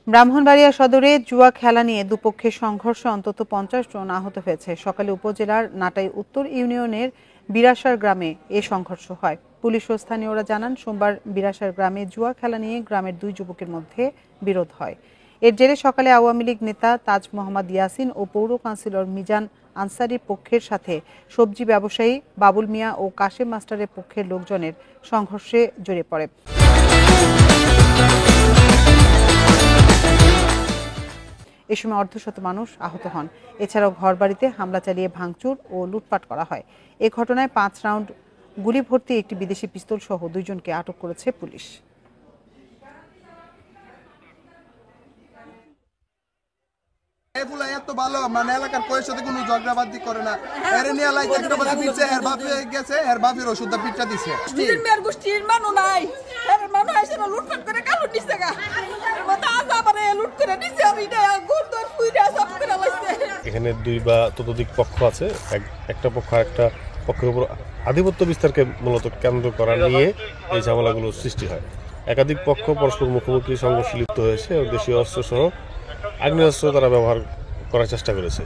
ব্রাহ্মণবাড়িয়া সদরে জুয়া খেলা নিয়ে দুপক্ষের সংঘর্ষে অন্তত 50 জন আহত হয়েছে। সকালে উপজেলার নাটাই উত্তর ইউনিয়নের বিরাসার গ্রামে এ সংঘর্ষ হয়। পুলিশ ও স্থানীয়রা জানান, সোমবার বিরাসার গ্রামে জুয়া খেলা নিয়ে গ্রামের দুই যুবকের মধ্যে বিরোধ হয়। এর জেরে সকালে আওয়ামী লীগ নেতা তাজ মোহাম্মদ ইয়াসিন ও পৌর কাউন্সিলর মিজান আনসারির পক্ষের সাথে সবজি ব্যবসায়ী বাবুল মিয়া ও কাশেম মাস্টারের পক্ষের লোকজনের সংঘর্ষে জড়িয়ে পড়ে। এ সময় অর্ধশত মানুষ আহত হন। এছাড়াও ঘরবাড়িতে হামলা চালিয়ে ভাঙচুর ও লুটপাট করা হয়। এ ঘটনায় 5 রাউন্ড গুলি ভর্তি একটি বিদেশি পিস্তল সহ 2 জনকে আটক করেছে পুলিশ। এত ভালো মানে এলাকার কয়ের সাথে কোনো ঝগড়াবাদি করে না। এর নিয়ে এলাকায় ঝগড়াবাদি দিচ্ছে, এর বাপে গেছে, এর বাপের ওষুধটা পিঠটা দিছে। মেয়ের গোষ্ঠীর মানুষ নাই, এর মানুষ এসে লুটপাট করে কালু নিচ্ছে গা, এর মতো আজাবারে লুট করে নিচ্ছে। আর এটা গোদর পুইরা সব করে লাইছে। এখানে দুই বা ততোধিক পক্ষ আছে। একটা পক্ষ একটা পক্ষের উপর আধিপত্য বিস্তারকে মূলত কেন্দ্র করা নিয়ে এই ঝামেলাগুলো সৃষ্টি হয়। একাধিক পক্ষ পরস্পর মুখোমুখি সংঘর্ষে লিপ্ত হয়েছে এবং দেশীয় অস্ত্র সহ আগ্নেয়াস্ত্র তারা ব্যবহার করার চেষ্টা করেছে।